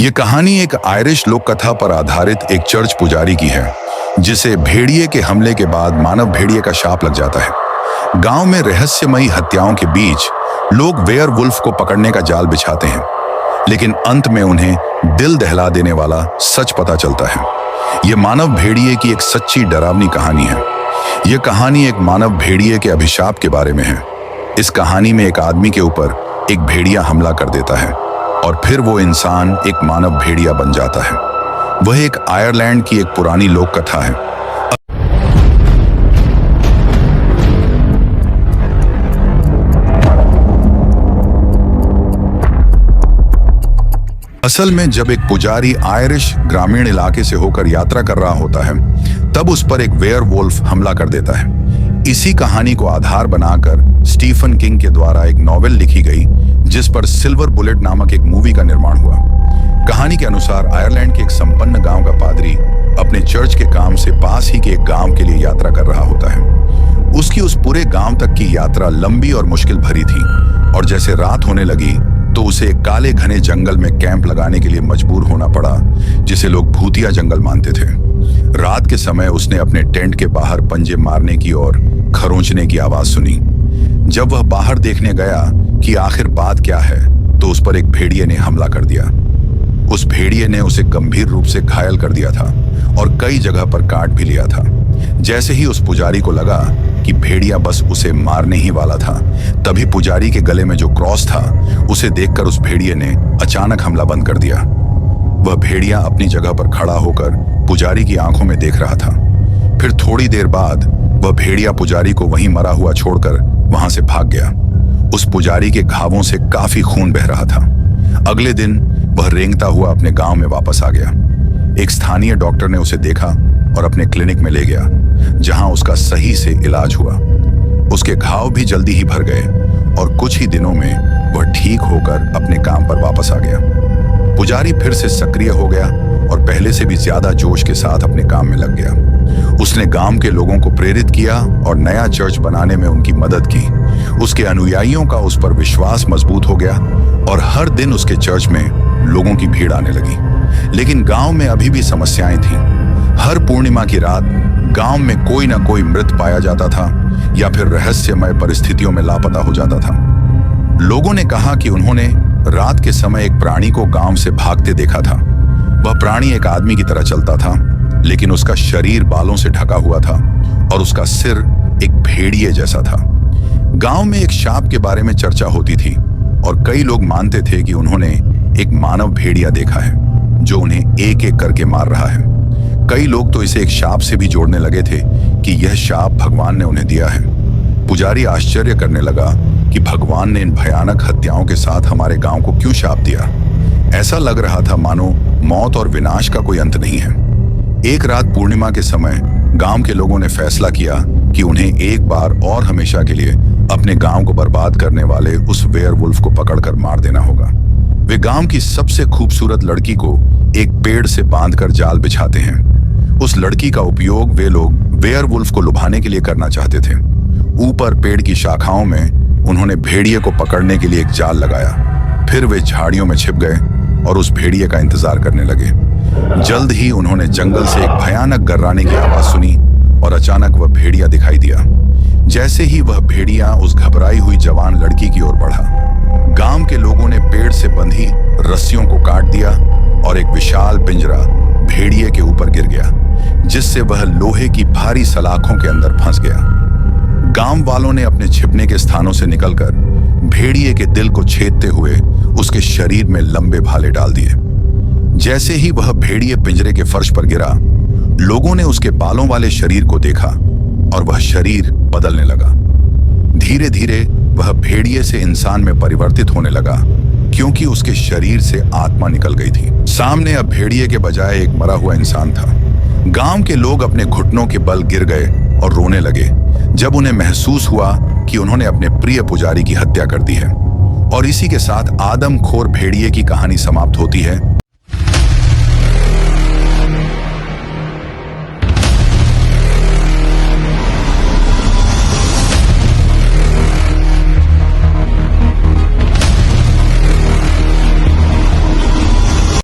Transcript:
ये कहानी एक आयरिश लोक कथा पर आधारित एक चर्च पुजारी की है, जिसे भेड़िए के हमले के बाद मानव भेड़िए का शाप लग जाता है। गांव में रहस्यमयी हत्याओं के बीच लोग वेयरवुल्फ को पकड़ने का जाल बिछाते हैं, लेकिन अंत में उन्हें दिल दहला देने वाला सच पता चलता है। यह मानव भेड़िए की एक सच्ची डरावनी कहानी है। यह कहानी एक मानव भेड़िए के अभिशाप के बारे में है। इस कहानी में एक आदमी के ऊपर एक भेड़िया हमला कर देता है और फिर वो इंसान एक मानव भेड़िया बन जाता है। वह एक आयरलैंड की एक पुरानी लोक कथा है। असल में जब एक पुजारी आयरिश ग्रामीण इलाके से होकर यात्रा कर रहा होता है, तब उस पर एक वेयरवुल्फ हमला कर देता है। इसी कहानी को आधार बनाकर स्टीफन किंग के द्वारा एक नॉवेल लिखी गई, जिस पर सिल्वर बुलेट नामक एक मूवी का निर्माण हुआ। कहानी के अनुसार आयरलैंड के एक संपन्न गांव का पादरी अपने चर्च के काम से पास ही के एक गांव के लिए यात्रा कर रहा होता है। उसकी उस पूरे गांव तक की यात्रा लंबी और मुश्किल भरी थी, और जैसे रात होने लगी तो उसे एक काले घने जंगल में कैंप लगाने के लिए मजबूर होना पड़ा, जिसे लोग भूतिया जंगल मानते थे। रात के समय उसने अपने टेंट के बाहर पंजे मारने की और खरोंचने की आवाज सुनी। जब वह बाहर देखने गया कि आखिर बात क्या है, तो उस पर एक भेड़िए ने हमला कर दिया। उस भेड़िए ने उसे गंभीर रूप से घायल कर दिया था और कई जगह पर काट भी लिया था। जैसे ही उस पुजारी को लगा कि भेड़िया बस उसे मारने ही वाला था, तभी पुजारी के गले में जो क्रॉस था, उसे देखकर उस भेड़िए ने अचानक हमला बंद कर दिया। वह भेड़िया अपनी जगह पर खड़ा होकर पुजारी की आंखों में देख रहा था। फिर थोड़ी देर बाद वह भेड़िया पुजारी को वहीं मरा हुआ छोड़कर वहां से भाग गया। उस पुजारी के घावों से काफी खून बह रहा था। अगले दिन वह रेंगता हुआ अपने गांव में वापस आ गया। एक स्थानीय डॉक्टर ने उसे देखा और अपने क्लिनिक में ले गया, जहां उसका सही से इलाज हुआ। उसके घाव भी जल्दी ही भर गए और कुछ ही दिनों में वह ठीक होकर अपने काम पर वापस आ गया। पुजारी फिर से सक्रिय हो गया और पहले से भी ज्यादा जोश के साथ अपने काम में लग गया। उसने गांव के लोगों को प्रेरित किया और नया चर्च बनाने में उनकी मदद की। उसके अनुयायियों का उस पर विश्वास मजबूत हो गया और हर दिन उसके चर्च में लोगों की भीड़ आने लगी। लेकिन गांव में अभी भी समस्याएं थीं। हर पूर्णिमा की रात गांव में कोई ना कोई मृत पाया जाता था या फिर रहस्यमय परिस्थितियों में लापता हो जाता था। लोगों ने कहा कि उन्होंने रात के समय एक प्राणी को गांव से भागते देखा था। वह प्राणी एक आदमी की तरह चलता था, लेकिन उसका शरीर बालों से ढका हुआ था और उसका सिर एक भेड़िए जैसा था। गांव में एक शाप के बारे में चर्चा होती थी और कई लोग मानते थे कि उन्होंने एक मानव भेड़िया देखा है, जो उन्हें एक एक करके मार रहा है। कई लोग तो इसे एक शाप से भी जोड़ने लगे थे कि यह शाप भगवान ने उन्हें दिया है। पुजारी आश्चर्य करने लगा कि भगवान ने इन भयानक हत्याओं के साथ हमारे गांव को क्यों शाप दिया। ऐसा लग रहा था मानो मौत और विनाश का कोई अंत नहीं है। एक रात पूर्णिमा के समय गांव के लोगों ने फैसला किया कि उन्हें एक बार और हमेशा के लिए अपने गांव को बर्बाद करने वाले उस वेयरवुल्फ को पकड़कर मार देना होगा। वे गांव की सबसे खूबसूरत लड़की को एक पेड़ से बांधकर जाल बिछाते हैं। उस लड़की का उपयोग वे लोग वेयरवुल्फ को लुभाने के लिए करना चाहते थे। ऊपर पेड़ की शाखाओं में उन्होंने भेड़िए को पकड़ने के लिए एक जाल लगाया। फिर वे झाड़ियों में छिप गए और उस भेड़िए का इंतजार करने लगे। जल्द ही उन्होंने जंगल से एक भयानक गर्राने की आवाज सुनी और अचानक वह भेड़िया दिखाई दिया। जैसे ही वह भेड़िया उस घबराई हुई जवान लड़की की ओर बढ़ा, गांव के लोगों ने पेड़ से बंधी रस्सियों को काट दिया और एक विशाल पिंजरा भेड़िए के ऊपर गिर गया, जिससे वह लोहे की भारी सलाखों के अंदर फंस गया। गांव वालों ने अपने छिपने के स्थानों से निकलकर भेड़िए के दिल को छेदते हुए उसके शरीर में लंबे भाले डाल दिए। जैसे ही वह भेड़िए पिंजरे के फर्श पर गिरा, लोगों ने उसके बालों वाले शरीर को देखा और वह शरीर बदलने लगा। धीरे धीरे वह भेड़िए से इंसान में परिवर्तित होने लगा, क्योंकि उसके शरीर से आत्मा निकल गई थी। सामने अब भेड़िए के बजाय एक मरा हुआ इंसान था। गांव के लोग अपने घुटनों के बल गिर गए और रोने लगे जब उन्हें महसूस हुआ कि उन्होंने अपने प्रिय पुजारी की हत्या कर दी है। और इसी के साथ आदमखोर भेड़िए की कहानी समाप्त होती है।